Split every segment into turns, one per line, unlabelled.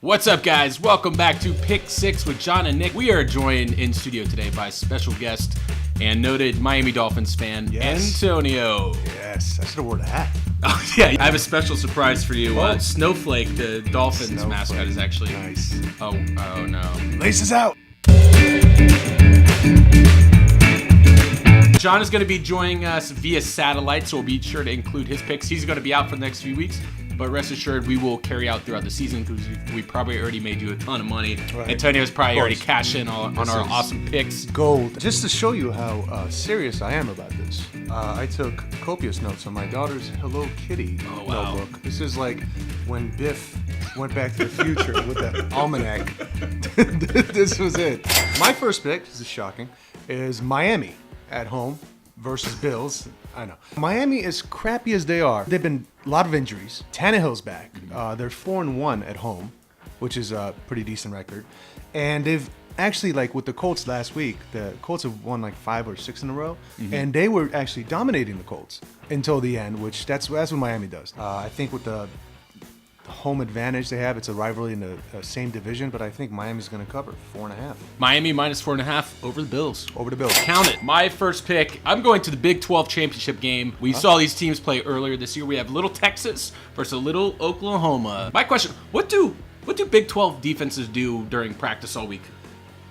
What's up, guys? Welcome back to Pick 6 with John and Nik. We are joined in studio today by special guest and noted Miami Dolphins fan, Antonio.
Yes, I should have worn a hat.
Oh, yeah. I have a special surprise for you. Snowflake, the Dolphins mascot, is actually...
Nice.
Oh, no.
Laces out.
John is going to be joining us via satellite, so we'll be sure to include his picks. He's going to be out for the next few weeks, but rest assured we will carry out throughout the season because we probably already made you a ton of money.
Right.
Antonio's probably already cashed in on our awesome picks.
Gold. Just to show you how serious I am about this, I took copious notes on my daughter's Hello Kitty notebook. This is like when Biff went back to the future with the almanac. This was it. My first pick, this is shocking, is Miami at home versus Bills. I know. Miami, as crappy as they are, they've been a lot of injuries. Tannehill's back. They're 4-1 at home, which is a pretty decent record. And they've actually, like with the Colts last week, the Colts have won like 5 or 6 in a row. And they were actually dominating the Colts until the end, which that's what Miami does. I think with the home advantage they have, it's a rivalry in the same division, but I think Miami's going to cover 4.5.
Miami minus 4.5 over the Bills.
Over the Bills.
Count it. My first pick, I'm going to the Big 12 championship game. We saw these teams play earlier this year. We have Little Texas versus Little Oklahoma. My question, what do Big 12 defenses do during practice all week?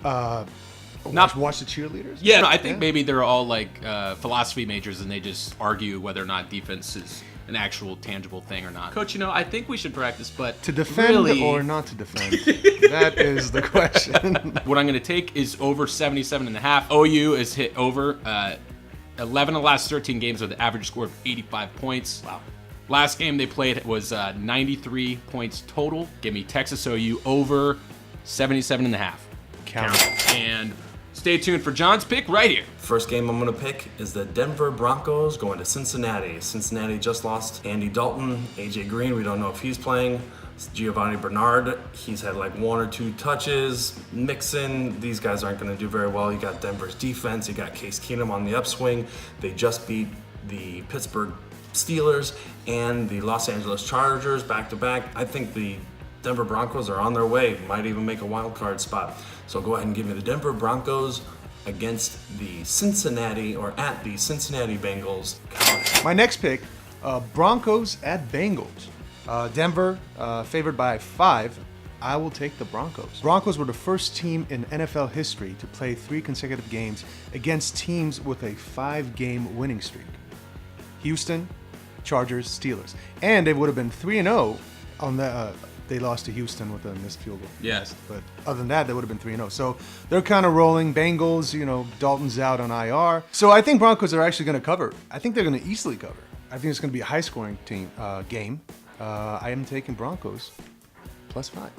Watch the cheerleaders?
Yeah, no, I think maybe they're all like philosophy majors and they just argue whether or not defense is an actual tangible thing or not. Coach, I think we should practice, but
to defend or not to defend? That is the question.
What I'm going to take is over 77.5. OU is hit over 11 of the last 13 games with an average score of 85 points.
Wow.
Last game they played was 93 points total. Give me Texas OU over 77.5.
Count.
And stay tuned for John's pick right here.
First game I'm going to pick is the Denver Broncos going to Cincinnati. Cincinnati just lost Andy Dalton, AJ Green, we don't know if he's playing. Giovanni Bernard, he's had like 1 or 2 touches. Mixon, these guys aren't going to do very well. You got Denver's defense, you got Case Keenum on the upswing. They just beat the Pittsburgh Steelers and the Los Angeles Chargers back-to-back. I think the Denver Broncos are on their way, might even make a wild card spot. So go ahead and give me the Denver Broncos against the Cincinnati Bengals.
My next pick, Broncos at Bengals. Denver favored by 5. I will take the Broncos. Broncos were the first team in NFL history to play 3 consecutive games against teams with a 5-game winning streak. Houston, Chargers, Steelers. And they would have been 3-0 on the... They lost to Houston with a missed field goal.
Yes.
But other than that, they would have been 3-0. So they're kind of rolling. Bengals, Dalton's out on IR. So I think Broncos are actually going to cover. I think they're going to easily cover. I think it's going to be a high-scoring game. I am taking Broncos plus 5.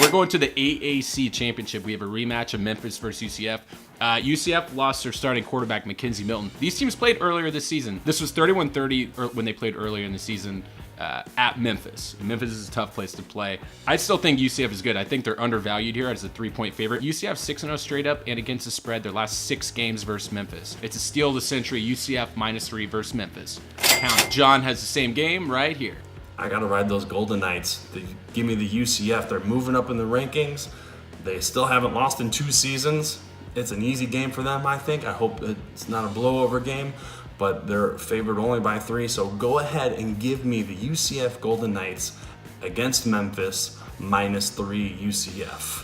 We're going to the AAC Championship. We have a rematch of Memphis versus UCF. UCF lost their starting quarterback, Mackenzie Milton. These teams played earlier this season. This was 31-30 when they played earlier in the season at Memphis. Memphis is a tough place to play. I still think UCF is good. I think they're undervalued here as a 3-point favorite. UCF 6-0 straight up and against the spread their last 6 games versus Memphis. It's a steal of the century. UCF -3 versus Memphis. Count. John has the same game right here.
I got to ride those Golden Knights. Give me the UCF. They're moving up in the rankings. They still haven't lost in 2 seasons. It's an easy game for them, I think. I hope it's not a blowover game, but they're favored only by 3. So go ahead and give me the UCF Golden Knights against Memphis -3 UCF.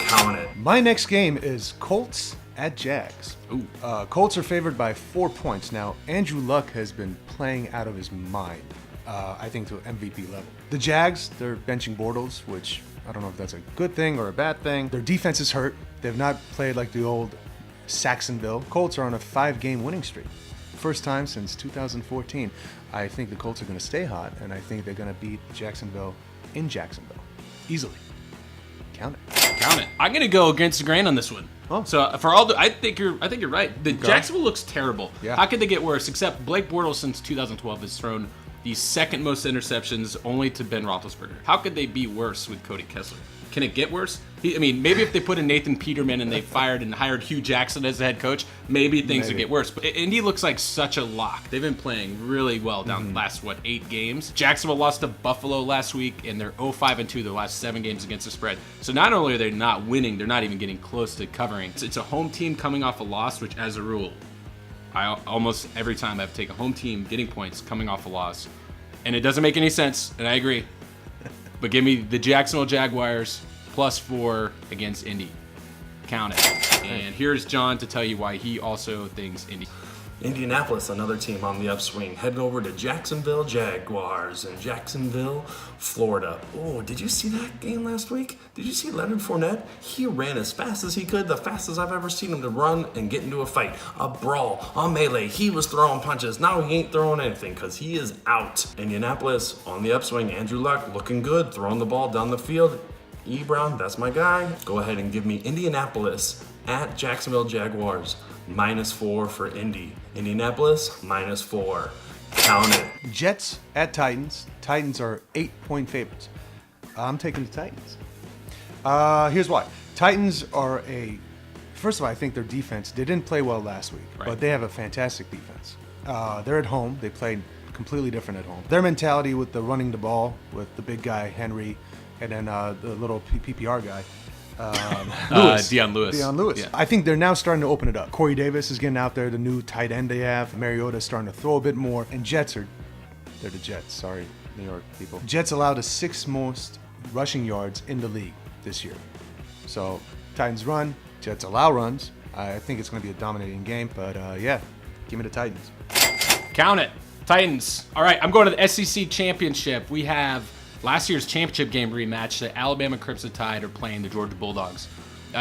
Count it.
My next game is Colts at Jags. Colts are favored by 4 points. Now, Andrew Luck has been playing out of his mind. I think to MVP level. The Jags, they're benching Bortles, which I don't know if that's a good thing or a bad thing. Their defense is hurt. They've not played like the old Saxonville. Colts are on a 5-game winning streak. First time since 2014. I think the Colts are going to stay hot, and I think they're going to beat Jacksonville in Jacksonville easily. Count it.
Count it. I'm going to go against the grain on this one.
Oh.
So for all the, I think you're right. The Jacksonville looks terrible.
Yeah.
How could they get worse? Except Blake Bortles since 2012 has thrown the second most interceptions, only to Ben Roethlisberger. How could they be worse with Cody Kessler? Can it get worse? I mean, maybe if they put in Nathan Peterman and they fired and hired Hugh Jackson as the head coach, maybe things would get worse. But Indy looks like such a lock. They've been playing really well down the last, 8 games. Jacksonville lost to Buffalo last week, and they're 0-5-2 their last 7 games against the spread. So not only are they not winning, they're not even getting close to covering. It's a home team coming off a loss, which as a rule, I almost every time I have to take a home team getting points coming off a loss. And it doesn't make any sense, and I agree. But give me the Jacksonville Jaguars +4 against Indy. Count it. And here's John to tell you why he also thinks Indy.
Indianapolis, another team on the upswing, heading over to Jacksonville Jaguars in Jacksonville, Florida. Oh, did you see that game last week? Did you see Leonard Fournette? He ran as fast as he could, the fastest I've ever seen him to run and get into a fight, a brawl, a melee. He was throwing punches. Now he ain't throwing anything because he is out. Indianapolis on the upswing. Andrew Luck looking good, throwing the ball down the field. E. Brown, that's my guy. Go ahead and give me Indianapolis at Jacksonville Jaguars. -4 for Indy. Indianapolis, -4. Count it.
Jets at Titans. Titans are 8-point favorites. I'm taking the Titans. Here's why. Titans are first of all, I think their defense, they didn't play well last week, but they have a fantastic defense. They're at home. They played completely different at home. Their mentality with the running the ball with the big guy, Henry, and then the little PPR guy,
Dion Lewis.
Yeah. I think they're now starting to open it up. Corey Davis is getting out there, the new tight end they have. Mariota's starting to throw a bit more. And they're the Jets. Sorry, New York people. Jets allowed the 6th most rushing yards in the league this year. So Titans run, Jets allow runs. I think it's going to be a dominating game, but yeah, give me the Titans.
Count it. Titans. All right, I'm going to the SEC Championship. We have last year's championship game rematch. The Alabama Crimson Tide are playing the Georgia Bulldogs.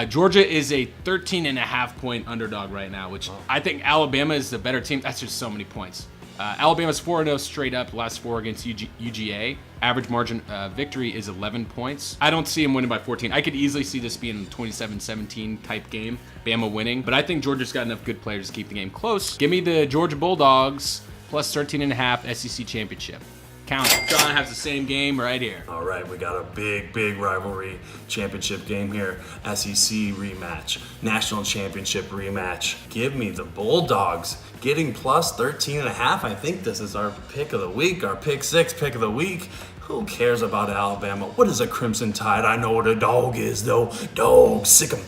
Georgia is a 13.5-point underdog right now, which I think Alabama is the better team. That's just so many points. Alabama's 4-0 straight up, last 4 against UGA. Average margin victory is 11 points. I don't see them winning by 14. I could easily see this being a 27-17 type game, Bama winning. But I think Georgia's got enough good players to keep the game close. Give me the Georgia Bulldogs +13.5 SEC Championship. Count it. John has the same game right here.
All right, we got a big rivalry championship game here. SEC rematch, national championship rematch. Give me the Bulldogs getting +13.5. I think this is our pick of the week, our pick 6 pick of the week. Who cares about Alabama? What is a Crimson Tide? I know what a dog is, though. Dog, sick 'em.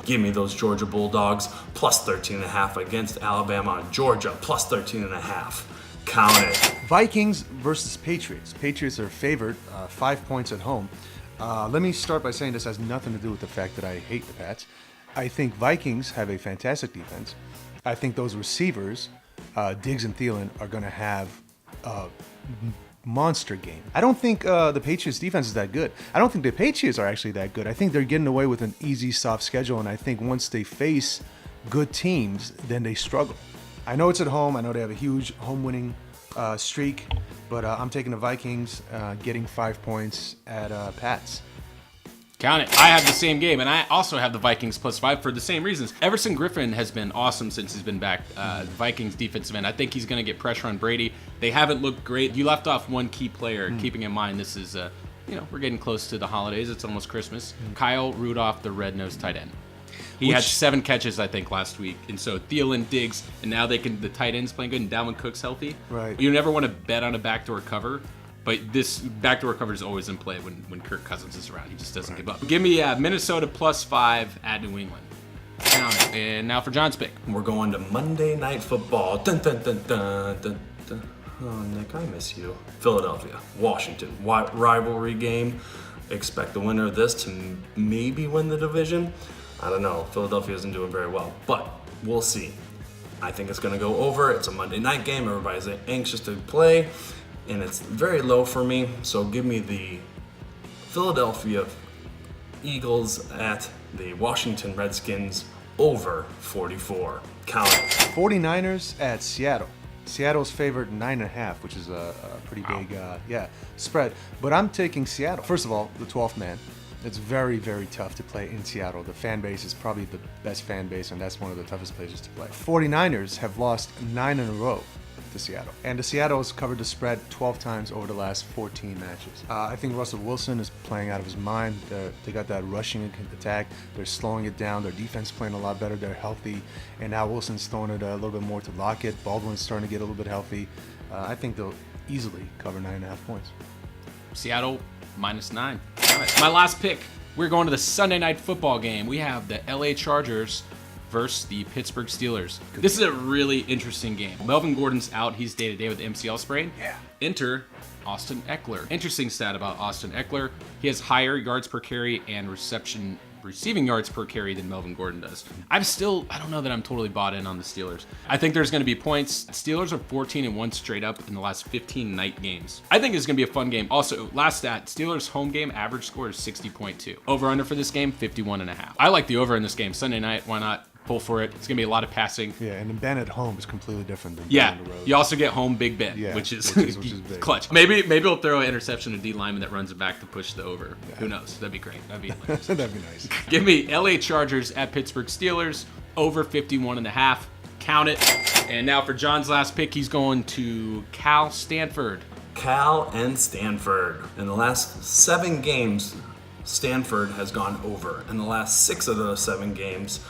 Give me those Georgia Bulldogs +13.5 against Alabama. Georgia +13.5. Count it.
Vikings versus Patriots. Patriots are favored, 5 points at home. Let me start by saying this has nothing to do with the fact that I hate the Pats. I think Vikings have a fantastic defense. I think those receivers, Diggs and Thielen, are going to have a monster game. I don't think the Patriots defense is that good. I don't think the Patriots are actually that good. I think they're getting away with an easy, soft schedule, and I think once they face good teams, then they struggle. I know it's at home. I know they have a huge home winning streak, but I'm taking the Vikings getting 5 points at Pats.
Count it. I have the same game, and I also have the Vikings +5 for the same reasons. Everson Griffin has been awesome since he's been back. Vikings defensive end. I think he's going to get pressure on Brady. They haven't looked great. You left off one key player, keeping in mind this is, we're getting close to the holidays. It's almost Christmas. Kyle Rudolph, the red-nosed tight end. He had 7 catches, I think, last week. And so Thielen, Diggs, and now the tight end's playing good, and Dalvin Cook's healthy.
Right.
You never want to bet on a backdoor cover, but this backdoor cover is always in play when Kirk Cousins is around. He just doesn't give up. Give me Minnesota +5 at New England. And now for John's pick.
We're going to Monday Night Football. Dun, dun, dun, dun, dun, dun. Oh, Nick, I miss you. Philadelphia, Washington, rivalry game. Expect the winner of this to maybe win the division. I don't know. Philadelphia isn't doing very well, but we'll see. I think it's going to go over. It's a Monday night game. Everybody's anxious to play, and it's very low for me. So give me the Philadelphia Eagles at the Washington Redskins over 44. Count it.
49ers at Seattle. Seattle's favored 9.5, which is a pretty big spread. But I'm taking Seattle. First of all, the 12th man. It's very, very tough to play in Seattle. The fan base is probably the best fan base, and that's one of the toughest places to play. 49ers have lost 9 in a row. to Seattle. And the Seattle's covered the spread 12 times over the last 14 matches. I think Russell Wilson is playing out of his mind. They got that rushing attack. They're slowing it down. Their defense playing a lot better. They're healthy. And now Wilson's throwing it a little bit more to Lockett. Baldwin's starting to get a little bit healthy. I think they'll easily cover 9.5 points.
Seattle -9. All right. My last pick. We're going to the Sunday night football game. We have the LA Chargers versus the Pittsburgh Steelers. This is a really interesting game. Melvin Gordon's out. He's day-to-day with the MCL sprain.
Yeah.
Enter Austin Eckler. Interesting stat about Austin Eckler. He has higher yards per carry and receiving yards per carry than Melvin Gordon does. I don't know that I'm totally bought in on the Steelers. I think there's going to be points. Steelers are 14-1 straight up in the last 15 night games. I think it's going to be a fun game. Also, last stat, Steelers home game average score is 60.2. Over-under for this game, 51.5. I like the over in this game. Sunday night, why not? Pull for it. It's going to be a lot of passing.
Yeah, and then Ben at home is completely different than
Ben
on the road.
You also get home Big Ben,
Yeah,
which is
big.
clutch. Maybe we'll throw an interception to D lineman that runs it back to push the over. Yeah. Who knows? That'd be great. That'd be hilarious.
That'd be nice.
Give me LA Chargers at Pittsburgh Steelers, over 51.5. Count it. And now for John's last pick, he's going to Cal Stanford.
Cal and Stanford. In the last 7 games, Stanford has gone over. In the last 6 of those 7 games,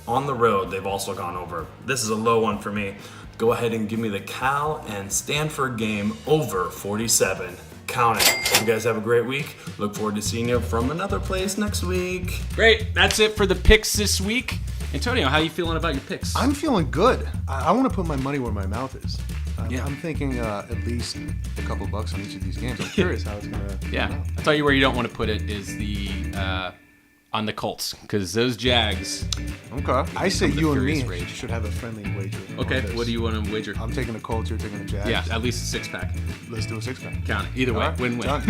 on the road, they've also gone over. This is a low one for me. Go ahead and give me the Cal and Stanford game over 47. Count it. Hope you guys have a great week. Look forward to seeing you from another place next week.
Great. That's it for the picks this week. Antonio, how are you feeling about your picks?
I'm feeling good. I want to put my money where my mouth is.
Yeah.
I'm thinking at least a couple bucks on each of these games. I'm curious how it's going to
Yeah. I'll tell you where you don't want to put it is the on the Colts, because those Jags.
Okay. I say you and me
rage.
should have a friendly wager.
Okay, what do you want to wager?
I'm taking the Colts, you're taking the Jags.
Yeah, at least a 6-pack.
Let's do a 6-pack.
Count it. Either way,
All right,
win-win.
done.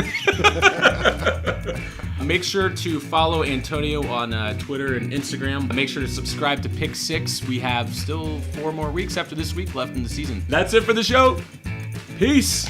Make sure to follow Antonio on Twitter and Instagram. Make sure to subscribe to Pick 6. We have still 4 more weeks after this week left in the season. That's it for the show. Peace.